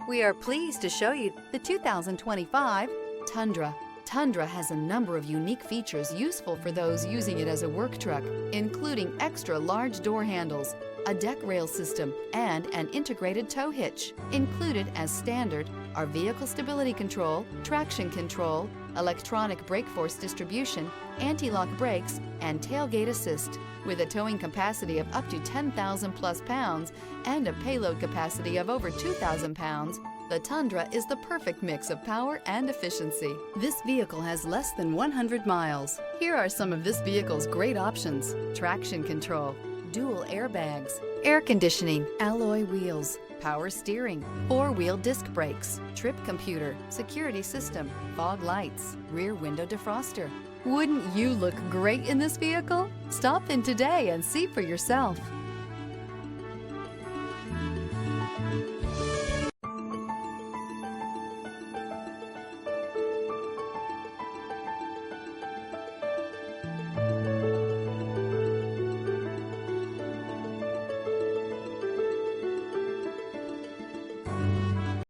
We are pleased to show you the 2025 Tundra. Tundra has a number of unique features useful for those using it as a work truck, including extra large door handles, a deck rail system, and an integrated tow hitch. Included as standard are vehicle stability control, traction control, electronic brake force distribution, anti-lock brakes, and tailgate assist. With a towing capacity of up to 10,000 plus pounds and a payload capacity of over 2,000 pounds, the Tundra is the perfect mix of power and efficiency. This vehicle has less than 100 miles. Here are some of this vehicle's great options: traction control, dual airbags, air conditioning, alloy wheels, power steering, four-wheel disc brakes, trip computer, security system, fog lights, rear window defroster. Wouldn't you look great in this vehicle? Stop in today and see for yourself.